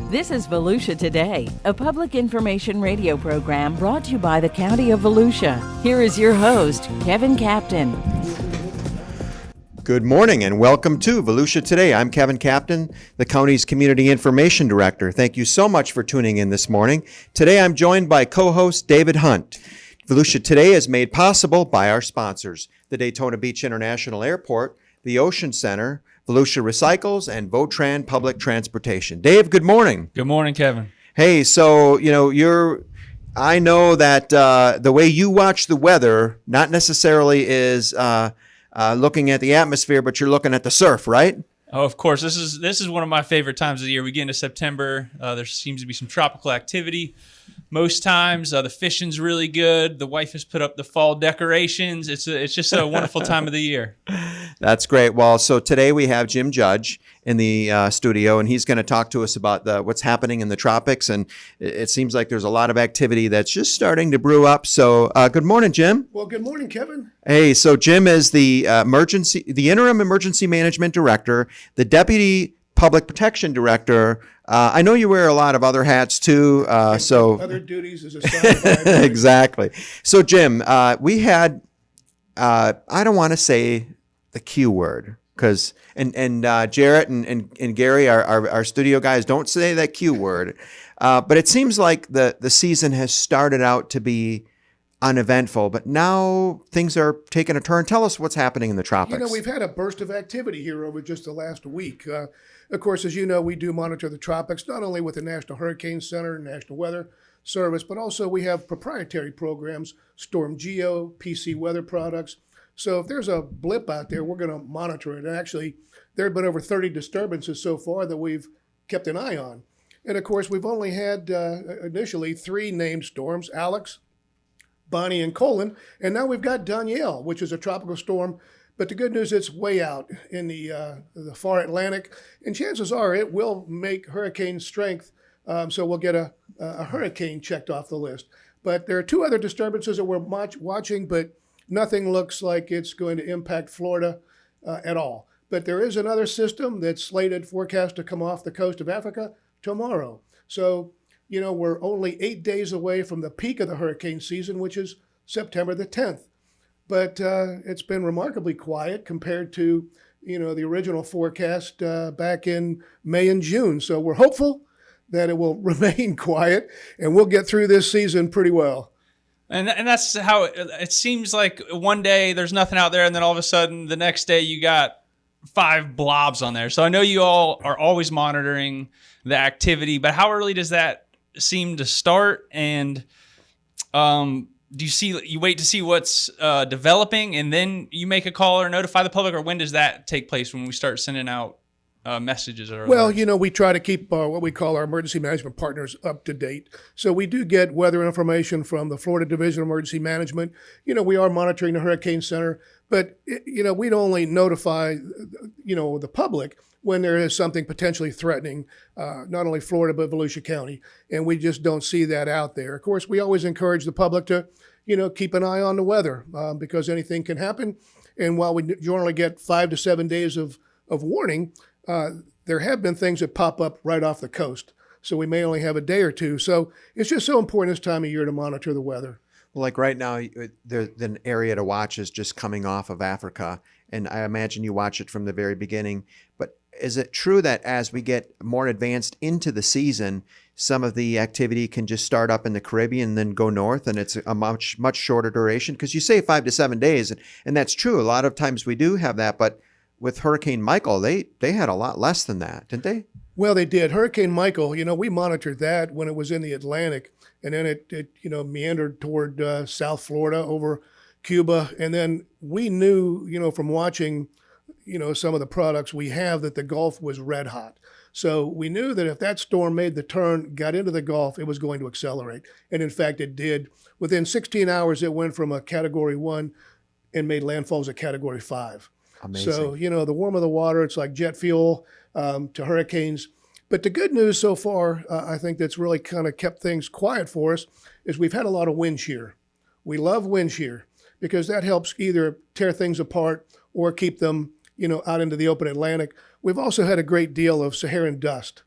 This is Volusia Today, a public information radio program brought to you by the County of Volusia. Here is your host, Kevin Captain. Good morning and welcome to Volusia Today. I'm Kevin Captain, the county's Community Information Director. Thank you so much for tuning in this morning. Today I'm joined by co-host David Hunt. Volusia Today is made possible by our sponsors, the Daytona Beach International Airport, the Ocean Center, Volusia Recycles, and Votran Public Transportation. Dave, good morning. Good morning, Kevin. Hey, so, I know that the way you watch the weather, not necessarily is looking at the atmosphere, but you're looking at the surf, right? Oh, of course. This is one of my favorite times of the year. We get into September. There seems to be some tropical activity. Most times, the fishing's really good. The wife has put up the fall decorations. It's just a wonderful time of the year. That's great. Well, so today we have Jim Judge in the studio, and he's going to talk to us about what's happening in the tropics. And it seems like there's a lot of activity that's just starting to brew up. So good morning, Jim. Well, good morning, Kevin. Hey, so Jim is the Interim Emergency Management Director, the Deputy Public Protection Director. I know you wear a lot of other hats too. So other duties as a side. Exactly. So Jim, we had I don't want to say the Q word because Jarrett and Gary, our studio guys, don't say that Q word. But it seems like the season has started out to be uneventful, but now things are taking a turn. Tell us what's happening in the tropics. We've had a burst of activity here over just the last week. Of course, as you know, we do monitor the tropics, not only with the National Hurricane Center and National Weather Service, but also we have proprietary programs, Storm Geo, PC Weather Products. So if there's a blip out there, we're going to monitor it. And actually, there have been over 30 disturbances so far that we've kept an eye on. And of course, we've only had initially 3 named storms, Alex, Bonnie, and Colin. And now we've got Danielle, which is a tropical storm. But the good news, it's way out in the far Atlantic. And chances are it will make hurricane strength. So we'll get a hurricane checked off the list. But there are 2 other disturbances that we're watching, but nothing looks like it's going to impact Florida at all. But there is another system that's slated forecast to come off the coast of Africa tomorrow. So, we're only 8 days away from the peak of the hurricane season, which is September the 10th. But it's been remarkably quiet compared to, the original forecast back in May and June. So we're hopeful that it will remain quiet and we'll get through this season pretty well. And that's how it seems like one day there's nothing out there, and then all of a sudden the next day you got 5 blobs on there. So I know you all are always monitoring the activity, but how early does that seem to start? And do you wait to see what's developing and then you make a call or notify the public, or when does that take place when we start sending out messages? Well, we try to keep what we call our emergency management partners up to date. So we do get weather information from the Florida Division of Emergency Management. We are monitoring the Hurricane Center, but, we'd only notify, the public when there is something potentially threatening not only Florida, but Volusia County. And we just don't see that out there. Of course, we always encourage the public to, keep an eye on the weather because anything can happen. And while we generally get 5 to 7 days of warning, there have been things that pop up right off the coast. So we may only have a day or two. So it's just so important this time of year to monitor the weather. Well, like right now, the area to watch is just coming off of Africa. And I imagine you watch it from the very beginning. But is it true that as we get more advanced into the season, some of the activity can just start up in the Caribbean and then go north, and it's a much, much shorter duration? Because you say 5 to 7 days, and that's true. A lot of times we do have that, but with Hurricane Michael, they had a lot less than that, didn't they? Well, they did. Hurricane Michael, we monitored that when it was in the Atlantic, and then it meandered toward South Florida over Cuba. And then we knew, from watching, some of the products we have, that the Gulf was red hot. So we knew that if that storm made the turn, got into the Gulf, it was going to accelerate. And in fact, it did. Within 16 hours, it went from a Category 1 and made landfall as a Category 5. Amazing. So, the warmer the water, it's like jet fuel to hurricanes. But the good news so far, I think that's really kind of kept things quiet for us, is we've had a lot of wind shear. We love wind shear because that helps either tear things apart or keep them out into the open Atlantic. We've also had a great deal of Saharan dust.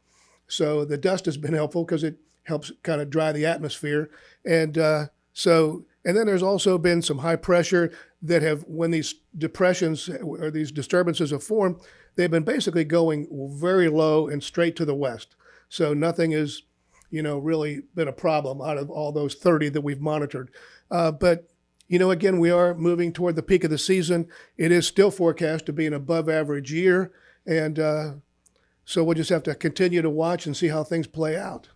So the dust has been helpful because it helps kind of dry the atmosphere. And and then there's also been some high pressure that have, when these depressions or these disturbances have formed, they've been basically going very low and straight to the west. So nothing has, really been a problem out of all those 30 that we've monitored. But again, we are moving toward the peak of the season. It is still forecast to be an above average year. And so we'll just have to continue to watch and see how things play out.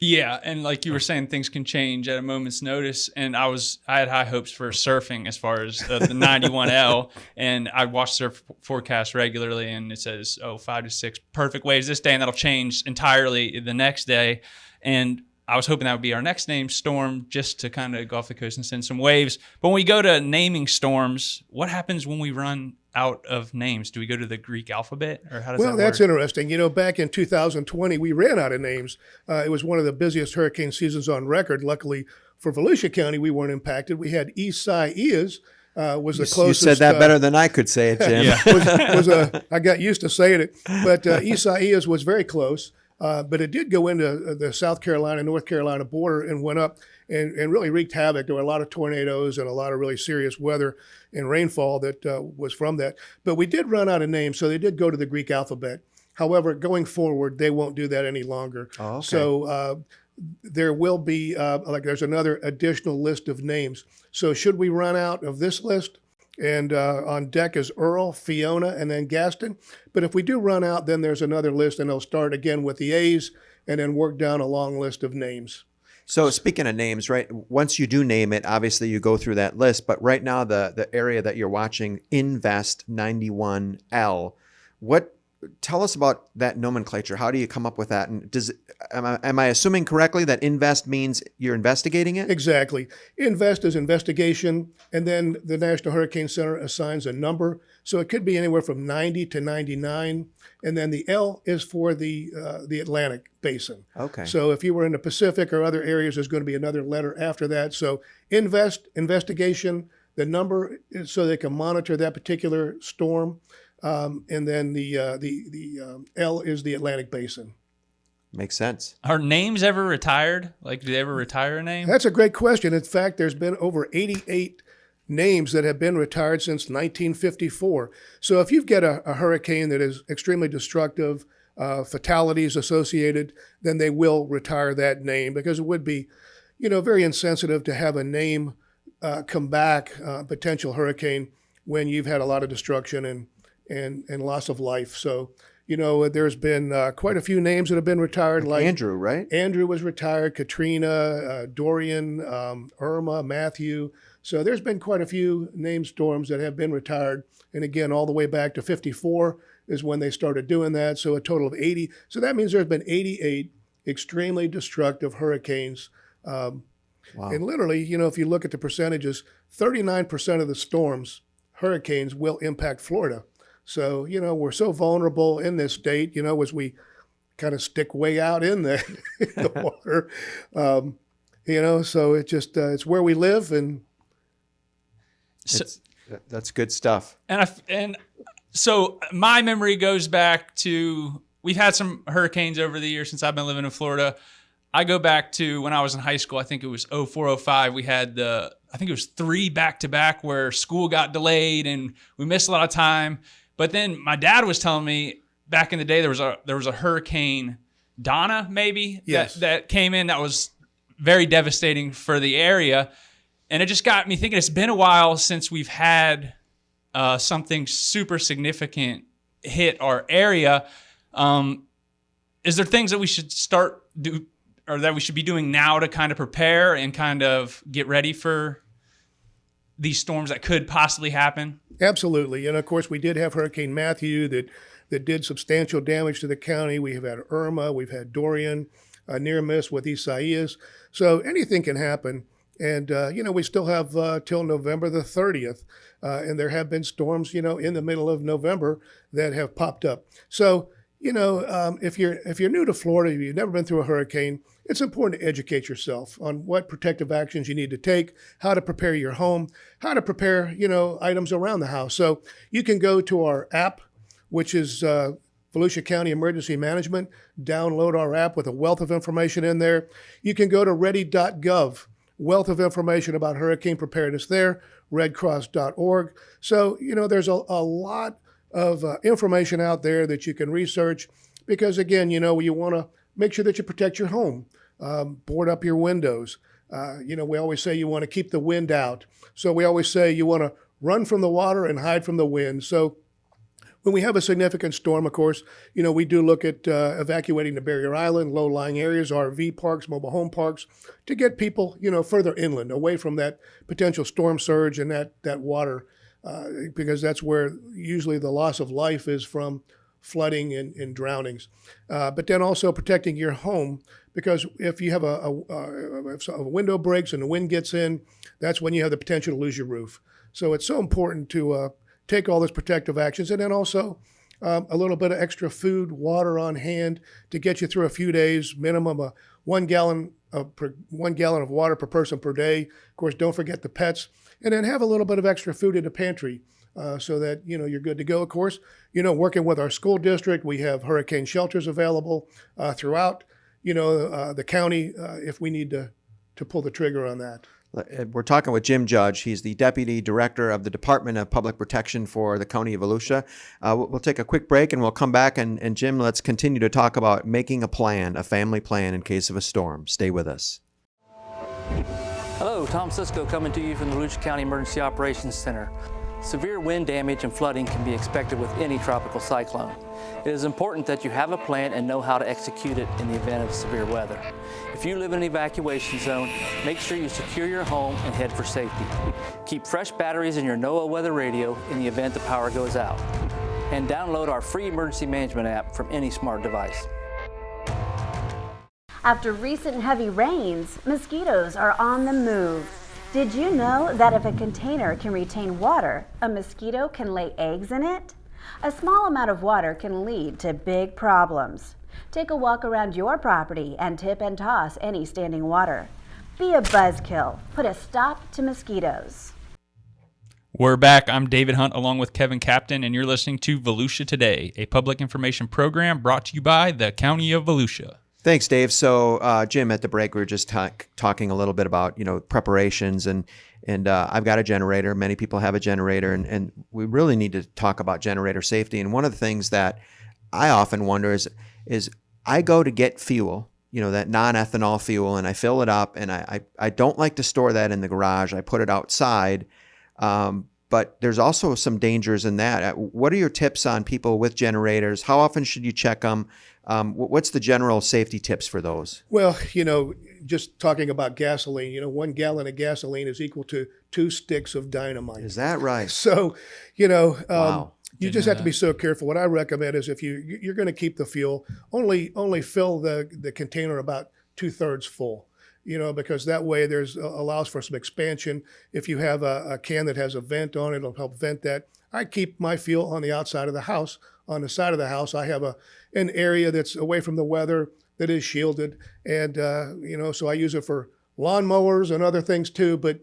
Yeah, and like you were saying, things can change at a moment's notice. And I had high hopes for surfing as far as the 91L, and I watch surf forecast regularly, and it says 5 to 6 perfect waves this day, and that'll change entirely the next day. And I was hoping that would be our next named storm, just to kind of go off the coast and send some waves. But when we go to naming storms, what happens when we run out of names? Do we go to the Greek alphabet, or how does that work? Well, that's interesting. Back in 2020, we ran out of names. It was one of the busiest hurricane seasons on record. Luckily for Volusia County, we weren't impacted. We had Isaias. Was the closest. You said that better than I could say it, Jim. Yeah. I got used to saying it, but Isaias was very close. But it did go into the South Carolina, North Carolina border and went up and really wreaked havoc. There were a lot of tornadoes and a lot of really serious weather and rainfall that was from that. But we did run out of names, so they did go to the Greek alphabet. However, going forward, they won't do that any longer. Oh, okay. So there will be, there's another additional list of names. So should we run out of this list? And on deck is Earl, Fiona, and then Gaston. But if we do run out, then there's another list, and they'll start again with the A's and then work down a long list of names. So speaking of names, right, once you do name it, obviously you go through that list. But right now, the area that you're watching, Invest 91L, tell us about that nomenclature. How do you come up with that? And am I assuming correctly that invest means you're investigating it? Exactly. Invest is investigation, and then the National Hurricane Center assigns a number. So it could be anywhere from 90 to 99. And then the L is for the Atlantic basin. Okay. So if you were in the Pacific or other areas, there's going to be another letter after that. So investigation, the number is so they can monitor that particular storm. And then the L is the Atlantic basin. Makes sense. Are names ever retired? Like, do they ever retire a name? That's a great question. In fact, there's been over 88 names that have been retired since 1954. So if you've got a hurricane that is extremely destructive, fatalities associated, then they will retire that name, because it would be, very insensitive to have a name come back, potential hurricane, when you've had a lot of destruction and loss of life. So, there's been quite a few names that have been retired. Like Andrew, right? Andrew was retired, Katrina, Dorian, Irma, Matthew. So there's been quite a few named storms that have been retired. And again, all the way back to 54 is when they started doing that. So a total of 80. So that means there's been 88 extremely destructive hurricanes. Wow. And literally, if you look at the percentages, 39% of the storms, hurricanes, will impact Florida. So, we're so vulnerable in this state, as we kind of stick way out in the water, so it just, it's where we live. And that's good stuff. And so my memory goes back to, we've had some hurricanes over the years since I've been living in Florida. I go back to when I was in high school. I think it was 04, 05. We had I think it was 3 back-to-back where school got delayed and we missed a lot of time. But then my dad was telling me back in the day there was a Hurricane Donna, maybe, yes, that came in that was very devastating for the area. And it just got me thinking, it's been a while since we've had something super significant hit our area. Is there things that we should or that we should be doing now to kind of prepare and kind of get ready for these storms that could possibly happen? Absolutely. And of course, we did have Hurricane Matthew that did substantial damage to the county. We have had Irma, we've had Dorian, a near miss with Isaias. So anything can happen. And, we still have till November the 30th. And there have been storms, in the middle of November that have popped up. So, if you're new to Florida, if you've never been through a hurricane, it's important to educate yourself on what protective actions you need to take, how to prepare your home, how to prepare, items around the house. So you can go to our app, which is Volusia County Emergency Management. Download our app with a wealth of information in there. You can go to ready.gov, wealth of information about hurricane preparedness there, redcross.org. So, there's a lot of information out there that you can research because, again, you want to make sure that you protect your home, board up your windows. We always say you want to keep the wind out. So we always say you want to run from the water and hide from the wind. So when we have a significant storm, of course, we do look at evacuating the barrier island, low-lying areas, RV parks, mobile home parks, to get people, further inland, away from that potential storm surge and that water, because that's where usually the loss of life is from flooding and drownings. But then also protecting your home, because if you have if a window breaks and the wind gets in, that's when you have the potential to lose your roof. So it's so important to take all those protective actions, and then also a little bit of extra food, water on hand to get you through a few days, minimum 1 gallon of water per person per day. Of course, don't forget the pets, and then have a little bit of extra food in the pantry so that you're good to go. Of course, working with our school district, we have hurricane shelters available throughout the county if we need to pull the trigger on that. We're talking with Jim Judge. He's the Deputy Director of the Department of Public Protection for the County of Volusia. We'll take a quick break and we'll come back. And Jim, let's continue to talk about making a family plan in case of a storm. Stay with us. Hello, Tom Cisco coming to you from the Volusia County Emergency Operations Center. Severe wind damage and flooding can be expected with any tropical cyclone. It is important that you have a plan and know how to execute it in the event of severe weather. If you live in an evacuation zone, make sure you secure your home and head for safety. Keep fresh batteries in your NOAA weather radio in the event the power goes out. And download our free emergency management app from any smart device. After recent heavy rains, mosquitoes are on the move. Did you know that if a container can retain water, a mosquito can lay eggs in it? A small amount of water can lead to big problems. Take a walk around your property and tip and toss any standing water. Be a buzzkill. Put a stop to mosquitoes. We're back. I'm David Hunt along with Kevin Captain, and you're listening to Volusia Today, a public information program brought to you by the County of Volusia. Thanks, Dave. So, Jim, at the break, we were just talking a little bit about, preparations and I've got a generator. Many people have a generator, and we really need to talk about generator safety. And one of the things that I often wonder is I go to get fuel, that non-ethanol fuel, and I fill it up, and I don't like to store that in the garage. I put it outside. But there's also some dangers in that. What are your tips on people with generators? How often should you check them? What's the general safety tips for those? Well, just talking about gasoline, 1 gallon of gasoline is equal to 2 sticks of dynamite. Is that right? So, Wow. You just have to be so careful. What I recommend is if you're going to keep the fuel, only fill the container about 2/3 full. Because that way allows for some expansion. If you have a can that has a vent on it, it'll help vent that. I keep my fuel on the outside of the house. On the side of the house, I have an area that's away from the weather that is shielded. And, so I use it for lawnmowers and other things too. But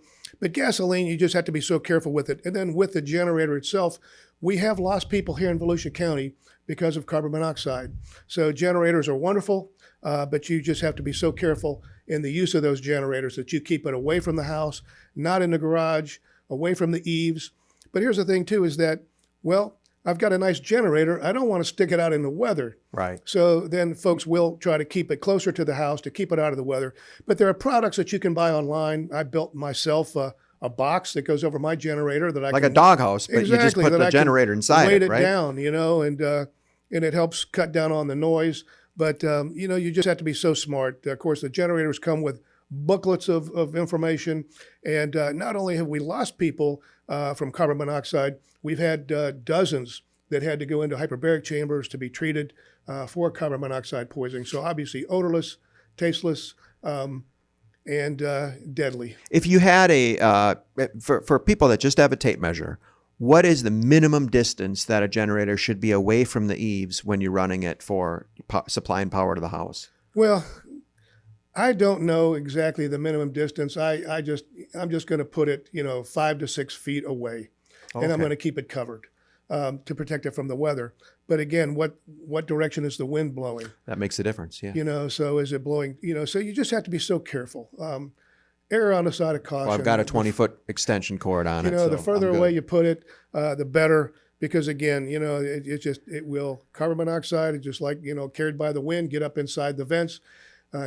gasoline, you just have to be so careful with it. And then with the generator itself, we have lost people here in Volusia County because of carbon monoxide. So generators are wonderful, but you just have to be so careful in the use of those generators that you keep it away from the house, not in the garage, away from the eaves. But here's the thing too, is that, I've got a nice generator. I don't want to stick it out in the weather. Right. So then folks will try to keep it closer to the house to keep it out of the weather. But there are products that you can buy online. I built myself a box that goes over my generator that I like can, a doghouse, but you just put the generator inside weight it, right? down, and it helps cut down on the noise. But, you just have to be so smart. Of course, the generators come with booklets of information. And not only have we lost people from carbon monoxide, we've had dozens that had to go into hyperbaric chambers to be treated for carbon monoxide poisoning. So obviously odorless, tasteless, and deadly. If you had for people that just have a tape measure, what is the minimum distance that a generator should be away from the eaves when you're running it for supplying power to the house? Well, I don't know exactly the minimum distance. I'm just going to put it, 5 to 6 feet away, and I'm going to keep it covered to protect it from the weather. But again, what direction is the wind blowing? That makes a difference. Yeah. So is it blowing? So you just have to be so careful. Err on the side of caution. Well, I've got a 20-foot extension cord on it. The further away you put it, the better. Because again, it will carbon monoxide. It's just like carried by the wind, get up inside the vents,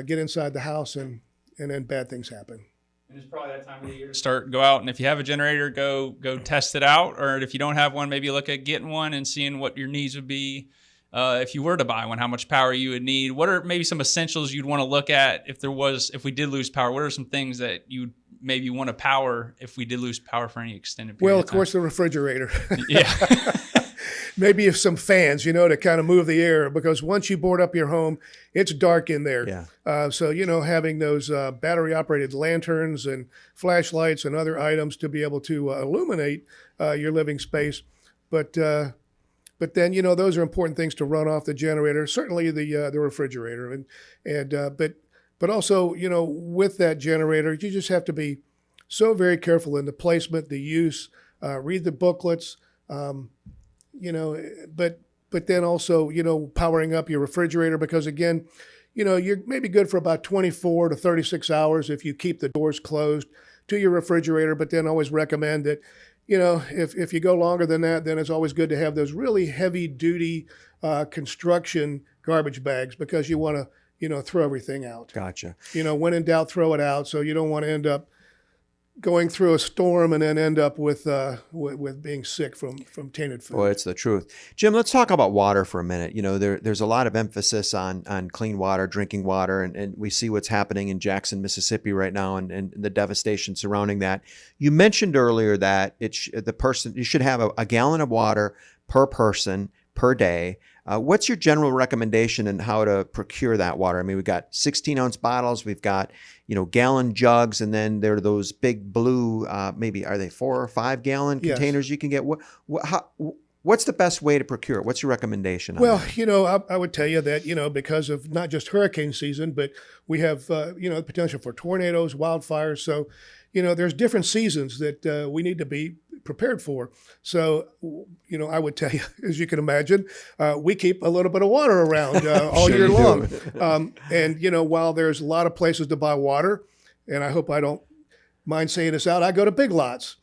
get inside the house, and then bad things happen. And it's probably that time of the year to go out, and if you have a generator, go test it out. Or if you don't have one, maybe look at getting one and seeing what your needs would be. If you were to buy one, how much power you would need. What are maybe some essentials you'd want to look at if we did lose power? What are some things that you'd maybe want to power if we did lose power for any extended period of time? Well, of course, the refrigerator. Yeah. Maybe if some fans, to kind of move the air, because once you board up your home, it's dark in there. Yeah. So, having those battery-operated lanterns and flashlights and other items to be able to illuminate your living space. But then, those are important things to run off the generator, certainly the refrigerator. But also, with that generator, you just have to be so very careful in the placement, the use, read the booklets, but then also, powering up your refrigerator, because again, you're maybe good for about 24 to 36 hours if you keep the doors closed to your refrigerator, but then always recommend that, if you go longer than that, then it's always good to have those really heavy duty construction garbage bags, because you want to, throw everything out. Gotcha. When in doubt, throw it out. So you don't want to end up going through a storm and then end up with being sick from tainted food. Well, it's the truth. Jim, let's talk about water for a minute. There's a lot of emphasis on clean water, drinking water, and we see what's happening in Jackson, Mississippi right now, and the devastation surrounding that. You mentioned earlier that you should have a gallon of water per person per day. What's your general recommendation in how to procure that water? I mean, we've got 16-ounce bottles, we've got gallon jugs, and then there are those big blue, maybe are they 4 or 5 gallon containers you can get? What's the best way to procure it? What's your recommendation on that? I would tell you that, because of not just hurricane season, but we have, the potential for tornadoes, wildfires. So, there's different seasons that we need to be prepared for. So, I would tell you, as you can imagine, we keep a little bit of water around all Sure year you long. do. And, while there's a lot of places to buy water, and I hope I don't mind saying this out, I go to Big Lots.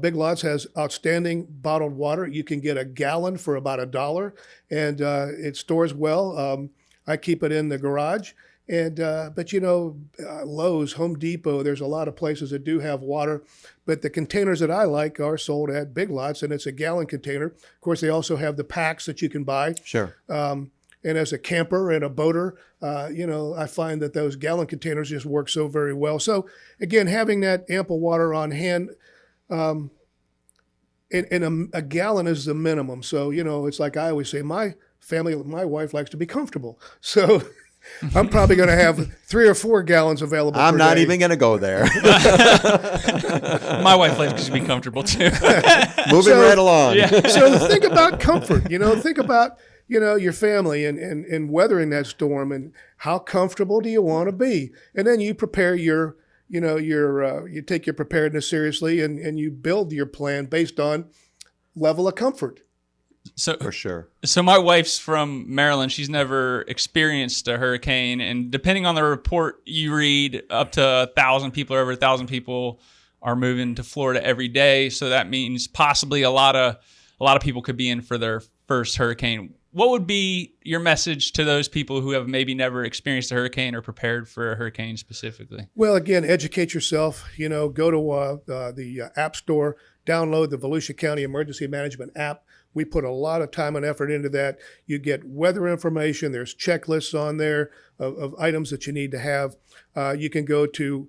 Big Lots has outstanding bottled water. You can get a gallon for about $1, and it stores well. I keep it in the garage. But Lowe's, Home Depot, there's a lot of places that do have water, but the containers that I like are sold at Big Lots, and it's a gallon container. Of course, they also have the packs that you can buy. Sure. And as a camper and a boater, I find that those gallon containers just work so very well. So again, having that ample water on hand, and a gallon is the minimum. So, it's like I always say, my wife likes to be comfortable. So I'm probably going to have 3 or 4 gallons available. I'm not day. even going to go there. My wife likes to be comfortable too. Moving right along. Yeah. So think about comfort. Think about your family and weathering that storm, and how comfortable do you want to be, and then you prepare you take your preparedness seriously, and you build your plan based on level of comfort. So For sure. So my wife's from Maryland. She's never experienced a hurricane, and depending on the report you read, up to 1,000 people or over 1,000 people are moving to Florida every day. So that means possibly a lot of people could be in for their first hurricane. What would be your message to those people who have maybe never experienced a hurricane or prepared for a hurricane specifically? Well, again, educate yourself. Go to the App Store, download the Volusia County Emergency Management app. We put a lot of time and effort into that. You get weather information. There's checklists on there of items that you need to have. You can go to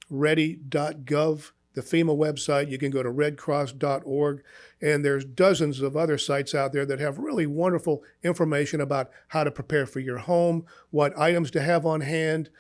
ready.gov, the FEMA website. You can go to redcross.org. And there's dozens of other sites out there that have really wonderful information about how to prepare for your home, what items to have on hand,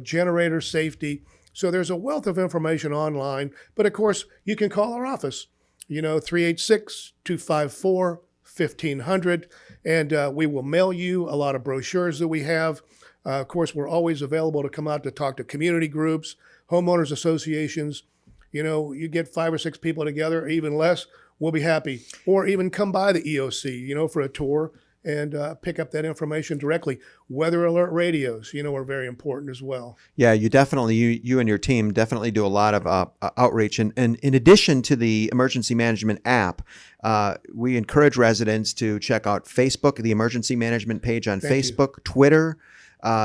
generator safety. So there's a wealth of information online. But of course, you can call our office. 386-254-1500. And we will mail you a lot of brochures that we have. Of course, we're always available to come out to talk to community groups, homeowners associations. You get 5 or 6 people together, or even less, we'll be happy. Or even come by the EOC, for a tour and pick up that information directly. Weather alert radios, are very important as well. Yeah, you and your team definitely do a lot of outreach. And in addition to the emergency management app, we encourage residents to check out Facebook, the emergency management page on Facebook, Twitter.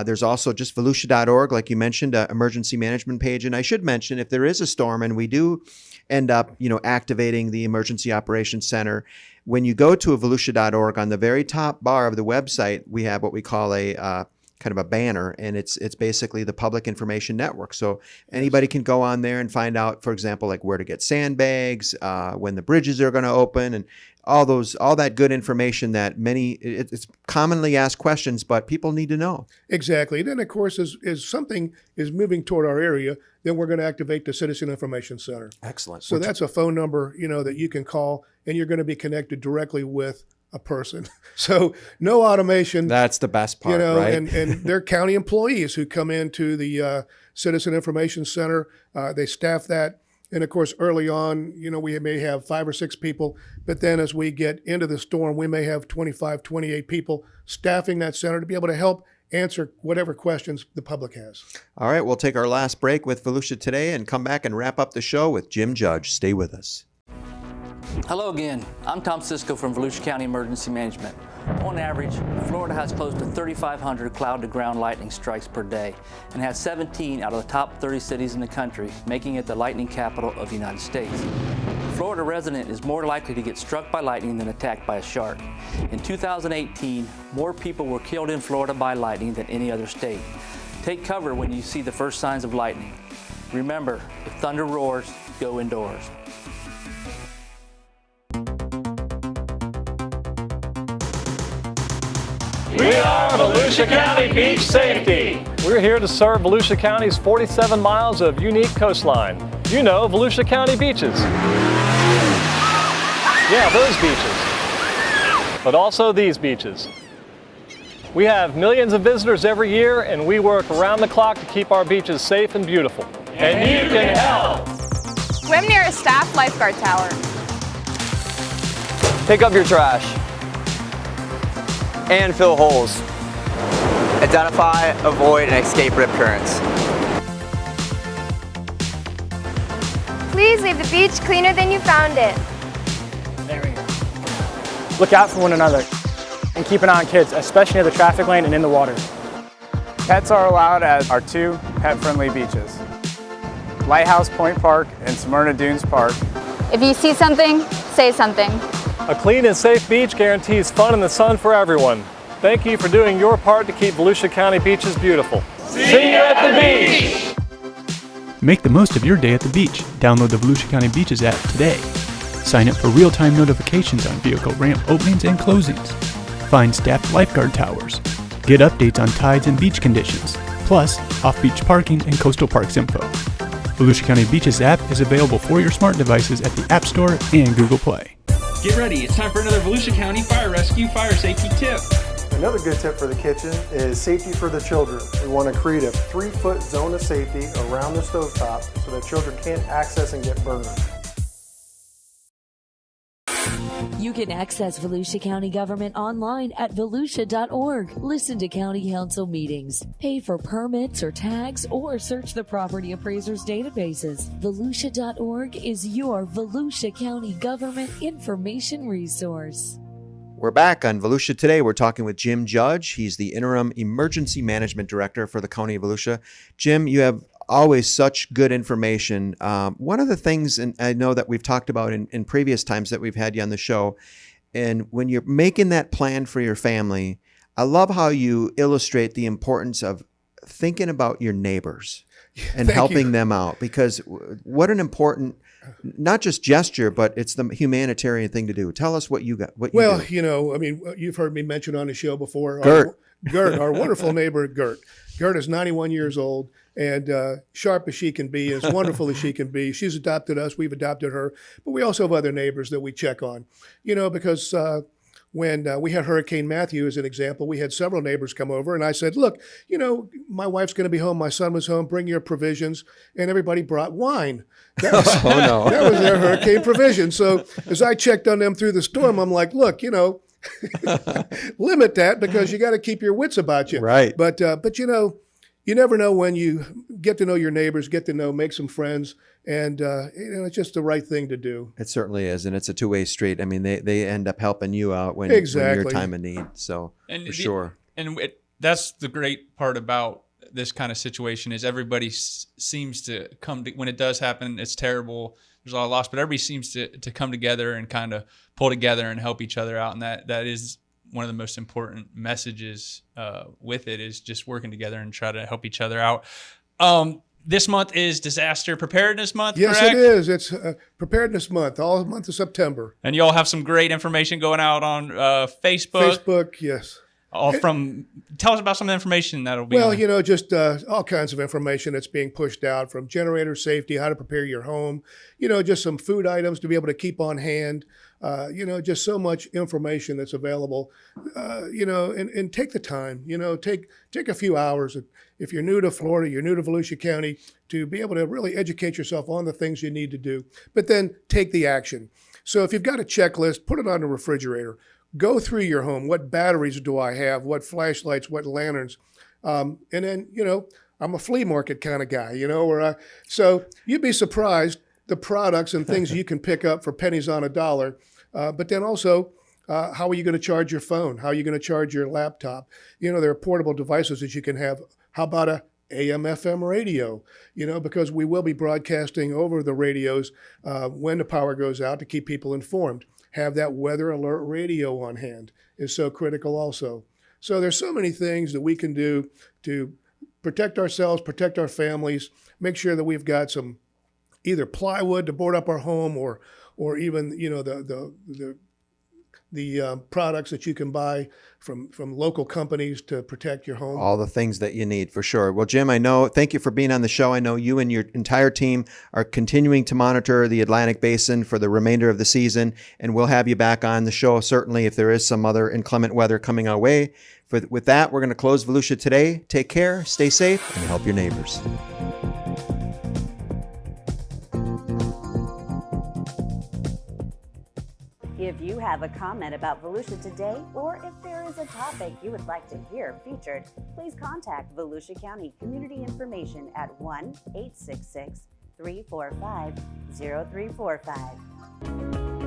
There's also just volusia.org, like you mentioned, emergency management page. And I should mention, if there is a storm and we do end up, activating the Emergency Operations Center, when you go to volusia.org, on the very top bar of the website, we have what we call a kind of a banner, and it's basically the public information network. So anybody can go on there and find out, for example, like where to get sandbags, when the bridges are going to open, and all that good information that it's commonly asked questions, but people need to know. Exactly. And then, of course, as something is moving toward our area, then we're going to activate the Citizen Information Center. Excellent. So that's a phone number, that you can call, and you're going to be connected directly with a person. So no automation. That's the best part, right? And they're county employees who come into the Citizen Information Center. They staff that. And of course, early on, we may have 5 or 6 people, but then as we get into the storm, we may have 25, 28 people staffing that center to be able to help answer whatever questions the public has. All right, we'll take our last break with Volusia Today and come back and wrap up the show with Jim Judge. Stay with us. Hello again. I'm Tom Sisko from Volusia County Emergency Management. On average, Florida has close to 3,500 cloud-to-ground lightning strikes per day and has 17 out of the top 30 cities in the country, making it the lightning capital of the United States. A Florida resident is more likely to get struck by lightning than attacked by a shark. In 2018, more people were killed in Florida by lightning than any other state. Take cover when you see the first signs of lightning. Remember, if thunder roars, go indoors. We are Volusia County Beach Safety. We're here to serve Volusia County's 47 miles of unique coastline. Volusia County beaches. Yeah, those beaches. But also these beaches. We have millions of visitors every year, and we work around the clock to keep our beaches safe and beautiful. And you can help. Swim near a staff lifeguard tower. Pick up your trash. And fill holes. Identify, avoid, and escape rip currents. Please leave the beach cleaner than you found it. There we go. Look out for one another and keep an eye on kids, especially near the traffic lane and in the water. Pets are allowed at our 2 pet-friendly beaches, Lighthouse Point Park and Smyrna Dunes Park. If you see something, say something. A clean and safe beach guarantees fun in the sun for everyone. Thank you for doing your part to keep Volusia County beaches beautiful. See you at the beach! Make the most of your day at the beach. Download the Volusia County Beaches app today. Sign up for real-time notifications on vehicle ramp openings and closings. Find staffed lifeguard towers. Get updates on tides and beach conditions, plus off-beach parking and coastal parks info. Volusia County Beaches app is available for your smart devices at the App Store and Google Play. Get ready, it's time for another Volusia County Fire Rescue Fire Safety Tip. Another good tip for the kitchen is safety for the children. We want to create a 3-foot zone of safety around the stovetop so that children can't access and get burned. You can access Volusia County government online at volusia.org. Listen to county council meetings, pay for permits or tags, or search the property appraisers' databases. Volusia.org is your Volusia County government information resource. We're back on Volusia Today. We're talking with Jim Judge. He's the Interim Emergency Management Director for the County of Volusia. Jim, you have always such good information. One of the things, and I know that we've talked about in previous times that we've had you on the show, and when you're making that plan for your family, I love how you illustrate the importance of thinking about your neighbors and helping them out, because what an important, not just gesture, but it's the humanitarian thing to do. Tell us what you got. Well, you know, I mean, you've heard me mention on the show before. Gert. Gert, our wonderful neighbor, Gert. Gert is 91 years old and sharp as she can be, as wonderful as she can be. She's adopted us. We've adopted her. But we also have other neighbors that we check on, because when we had Hurricane Matthew as an example, we had several neighbors come over, and I said, look, my wife's going to be home. My son was home. Bring your provisions. And everybody brought wine. That was, that was their hurricane provision. So as I checked on them through the storm, I'm like, look, limit that because you got to keep your wits about you. Right. But you never know when you get to know your neighbors, make some friends, and it's just the right thing to do. It certainly is, and it's a two-way street. I mean, they end up helping you out when exactly. your time of need. So for sure. And that's the great part about this kind of situation is everybody seems to come to, when it does happen, it's terrible. There's a lot of loss, but everybody seems to come together and kind of pull together and help each other out. And that is one of the most important messages with it is just working together and try to help each other out. This month is Disaster Preparedness Month, yes, correct? It is. It's Preparedness Month, all month of September. And you all have some great information going out on Facebook. Facebook, yes. Tell us about some of the information that'll be. Well, just all kinds of information that's being pushed out, from generator safety, how to prepare your home, just some food items to be able to keep on hand, just so much information that's available, and take the time, take a few hours. If you're new to Florida, you're new to Volusia County, to be able to really educate yourself on the things you need to do, but then take the action. So if you've got a checklist, put it on the refrigerator. Go through your home. What batteries do I have? What flashlights? What lanterns? And then, I'm a flea market kind of guy, so you'd be surprised the products and things you can pick up for pennies on a dollar. But then also, how are you going to charge your phone? How are you going to charge your laptop? There are portable devices that you can have. How about a AM/FM radio? Because we will be broadcasting over the radios when the power goes out to keep people informed. Have that weather alert radio on hand is so critical also. So there's so many things that we can do to protect ourselves, protect our families, make sure that we've got some either plywood to board up our home or even, the products that you can buy from local companies to protect your home. All the things that you need, for sure. Well, Jim, thank you for being on the show. I know you and your entire team are continuing to monitor the Atlantic Basin for the remainder of the season, and we'll have you back on the show, certainly, if there is some other inclement weather coming our way. With that, we're going to close Volusia Today. Take care, stay safe, and help your neighbors. If you have a comment about Volusia Today, or if there is a topic you would like to hear featured, please contact Volusia County Community Information at 1-866-345-0345.